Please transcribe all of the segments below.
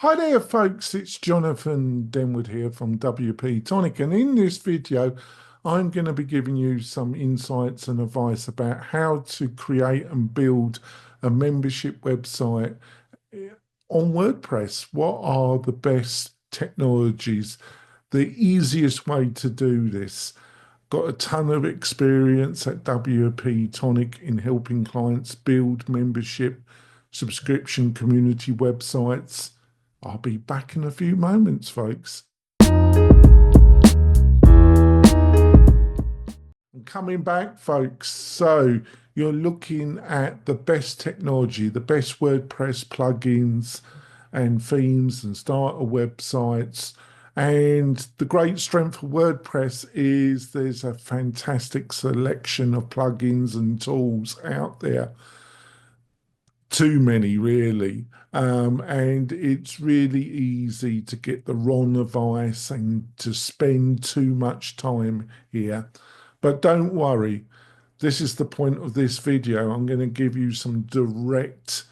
Hi there, folks. It's Jonathan Denwood here from WP-Tonic, and in this video, I'm going to be giving you some insights and advice about how to create and build a membership website on WordPress. What are the best technologies, the easiest way to do this? Got a ton of experience at WP-Tonic in helping clients build membership, subscription community websites. I'll be back in a few moments, folks. I'm coming back, folks. So you're looking at the best technology, the best WordPress plugins and themes and starter websites. And the great strength of WordPress is there's a fantastic selection of plugins and tools out there. Too many, really. And it's really easy to get the wrong advice and to spend too much time here. But don't worry, this is the point of this video. I'm going to give you some direct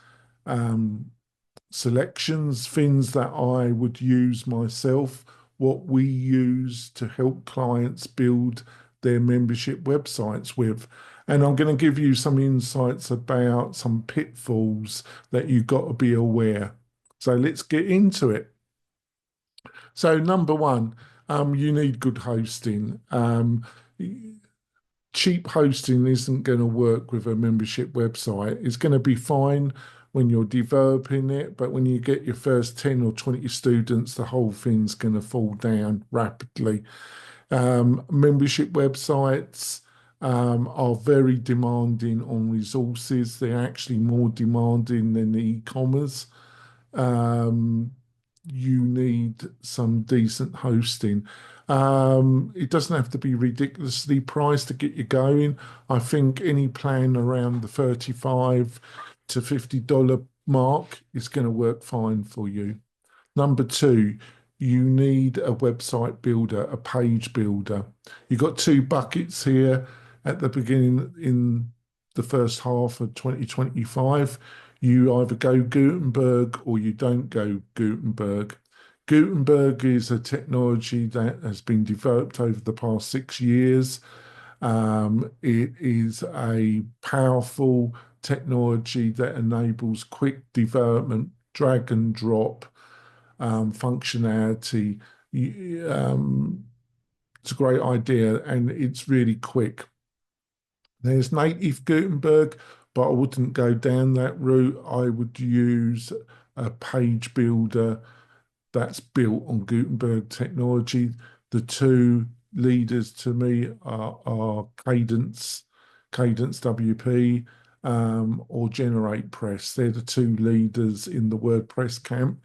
selections, things that I would use myself, what we use to help clients build their membership websites with. And I'm going to give you some insights about some pitfalls that you've got to be aware. So let's get into it. So number one, you need good hosting. Cheap hosting isn't going to work with a membership website. It's going to be fine when you're developing it, but when you get your first 10 or 20 students, the whole thing's going to fall down rapidly. Membership websites are very demanding on resources. They're actually more demanding than e-commerce. You need some decent hosting. It doesn't have to be ridiculously priced to get you going. I think any plan around the $35 to $50 mark is going to work fine for you. Number two, you need a website builder, a page builder. You've got two buckets here at the beginning in the first half of 2025. You either go Gutenberg or you don't go Gutenberg. Gutenberg is a technology that has been developed over the past 6 years. It is a powerful technology that enables quick development, drag and drop functionality. It's a great idea and it's really quick. There's native Gutenberg, but I wouldn't go down that route. I would use a page builder that's built on Gutenberg technology. The two leaders to me are Cadence WP, or GeneratePress. They're the two leaders in the WordPress camp.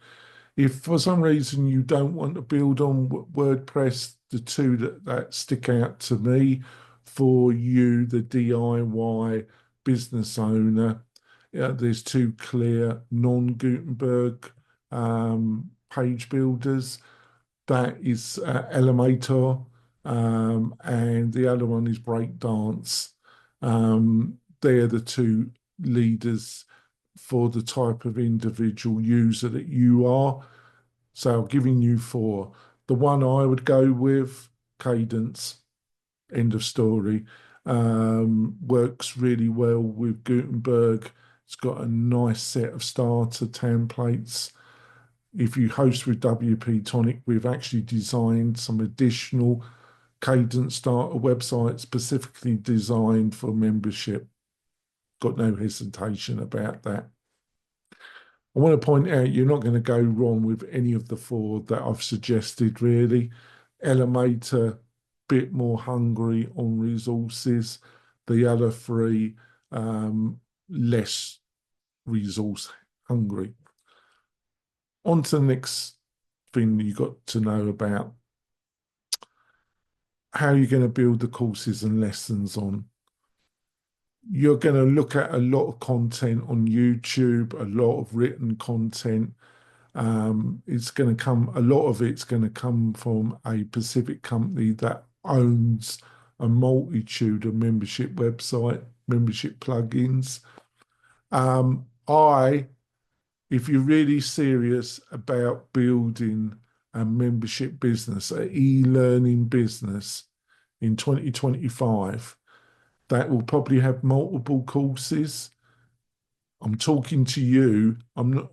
If for some reason you don't want to build on WordPress, the two that stick out to me for you, the DIY business owner, there's two clear non-Gutenberg page builders. That is Elementor, and the other one is Breakdance. They're the two leaders for the type of individual user that you are. So I'm giving you four. The one I would go with, Cadence, end of story. Works really well with Gutenberg. It's got a nice set of starter templates. If you host with WP-Tonic, we've actually designed some additional Cadence starter websites specifically designed for membership. Got no hesitation about that. I want to point out you're not going to go wrong with any of the four that I've suggested, really. Elementor, bit more hungry on resources. The other three, less resource hungry. On to the next thing you got to know about how you're going to build the courses and lessons on. You're going to look at a lot of content on YouTube, a lot of written content. It's going to come, a lot of it's going to come from a Pacific company that owns a multitude of membership plugins. I if you're really serious about building a membership business, an e-learning business in 2025, that will probably have multiple courses. I'm talking to you. I'm not,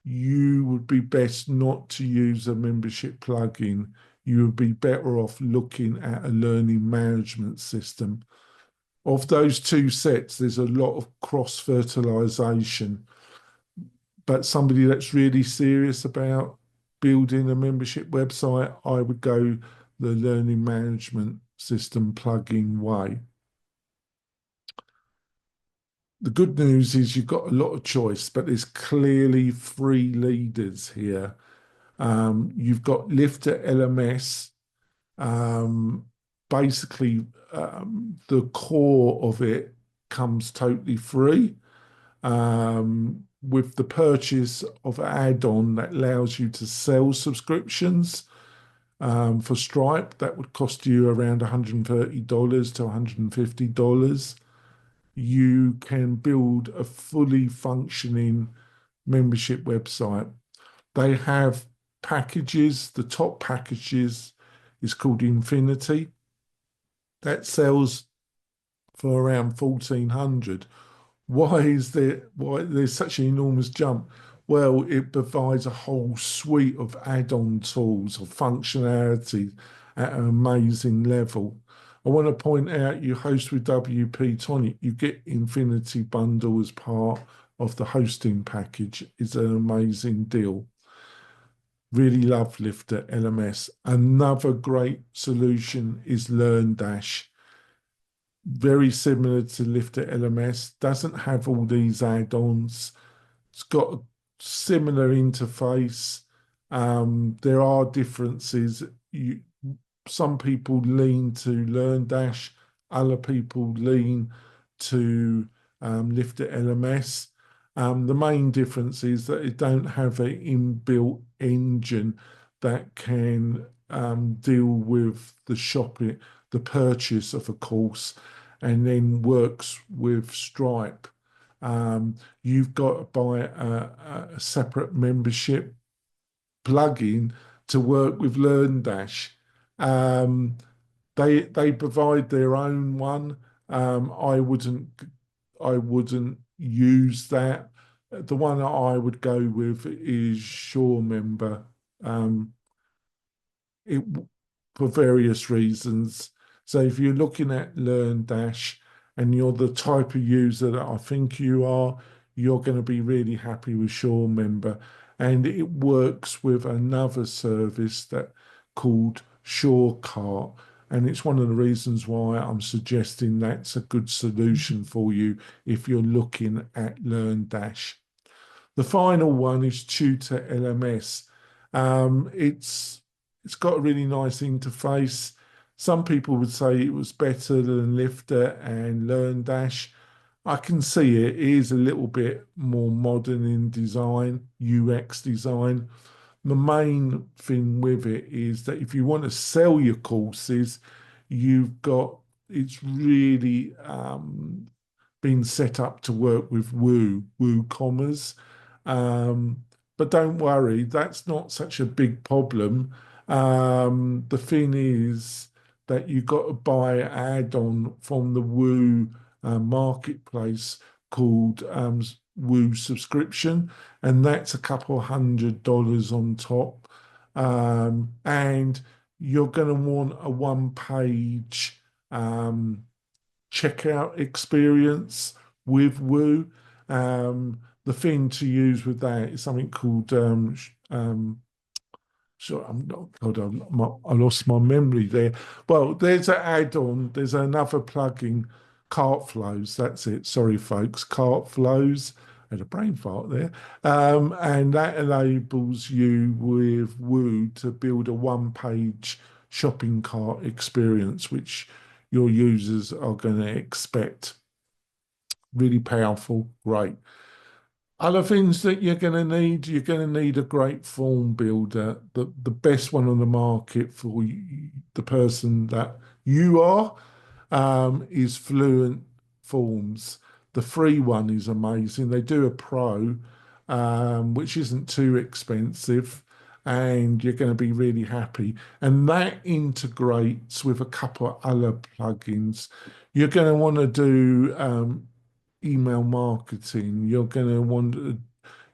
you would be best not to use a membership plugin. You would be better off looking at a learning management system. Of those two sets, there's a lot of cross fertilization, but somebody that's really serious about building a membership website, I would go the learning management system plugin way. The good news is you've got a lot of choice, but there's clearly three leaders here. You've got Lifter LMS. Um, Basically, the core of it comes totally free. With the purchase of an add-on that allows you to sell subscriptions for Stripe, that would cost you around $130 to $150. You can build a fully functioning membership website. They have packages. The top packages is called Infinity. That sells for around 1,400. Why there's such an enormous jump? Well, it provides a whole suite of add-on tools or functionality at an amazing level. I want to point out you host with WP-Tonic, you get Infinity Bundle as part of the hosting package. It's an amazing deal. Really love Lifter LMS. Another great solution is LearnDash. Very similar to Lifter LMS, doesn't have all these add-ons. It's got a similar interface. There are differences. Some people lean to LearnDash, other people lean to Lifter LMS. The main difference is that it don't have an inbuilt engine that can deal with the shopping, the purchase of a course, and then works with Stripe. You've got to buy a separate membership plugin to work with LearnDash. Um, they provide their own one. I wouldn't use that. The one that I would go with is SureMember. Um, it for various reasons. So if you're looking at LearnDash and you're the type of user that I think you are, you're going to be really happy with SureMember. And it works with another service that called SureCart. And it's one of the reasons why I'm suggesting that's a good solution for you if you're looking at LearnDash. The final one is Tutor LMS. It's got a really nice interface. Some people would say it was better than Lifter and LearnDash. I can see it is a little bit more modern in design, UX design. The main thing with it is that if you want to sell your courses, you've got it's really been set up to work with WooCommerce. Um, but don't worry, that's not such a big problem. The thing is that you've got to buy an add-on from the Woo marketplace called Woo subscription, and that's a couple $100 on top. And you're going to want a one-page checkout experience with Woo. The thing to use with that is something called so I'm not, hold on, I lost my memory there. Well, there's an add-on, there's another plugin, Cart Flows. That's it. Sorry, folks. Cart Flows. I had a brain fart there. And that enables you with Woo to build a one-page shopping cart experience, which your users are going to expect. Really powerful, great. Other things that you're going to need a great form builder, the best one on the market for the person that you are, is Fluent Forms. The free one is amazing. They do a pro. which isn't too expensive, and you're going to be really happy. And that integrates with a couple of other plugins. You're going to want to do email marketing. You're going to want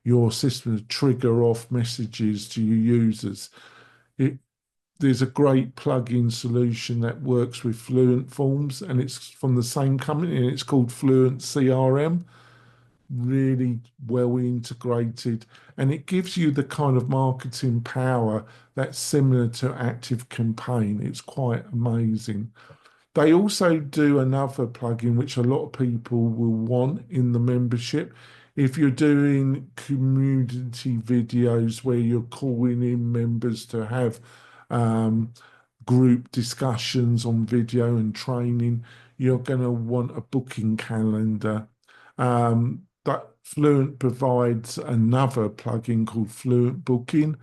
your system to trigger off messages to your users. It, there's a great plugin solution that works with Fluent Forms, and it's from the same company, and it's called Fluent CRM. Really well integrated, and it gives you the kind of marketing power that's similar to Active Campaign. It's quite amazing. They also do another plugin which a lot of people will want in the membership. If you're doing community videos where you're calling in members to have um, group discussions on video and training, you're going to want a booking calendar. That Fluent provides another plugin called Fluent Booking,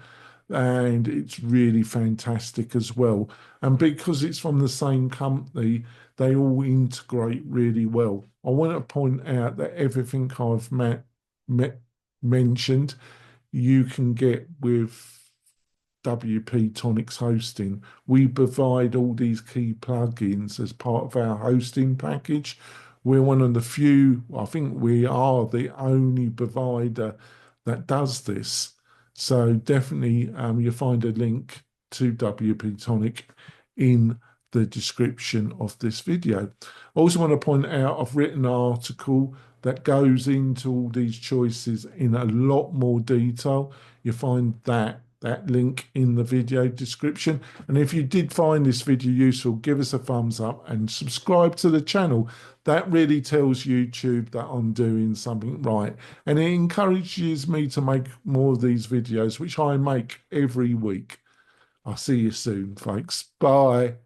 and it's really fantastic as well. And because it's from the same company, they all integrate really well. I want to point out that everything I've mentioned, you can get with WP-Tonic's hosting. We provide all these key plugins as part of our hosting package. We're one of the few, I think we are the only provider that does this. So definitely you'll find a link to WP-Tonic in the description of this video. I also want to point out I've written an article that goes into all these choices in a lot more detail. You find that link in the video description. And if you did find this video useful, give us a thumbs up and subscribe to the channel. That really tells YouTube that I'm doing something right. And it encourages me to make more of these videos, which I make every week. I'll see you soon, folks. Bye.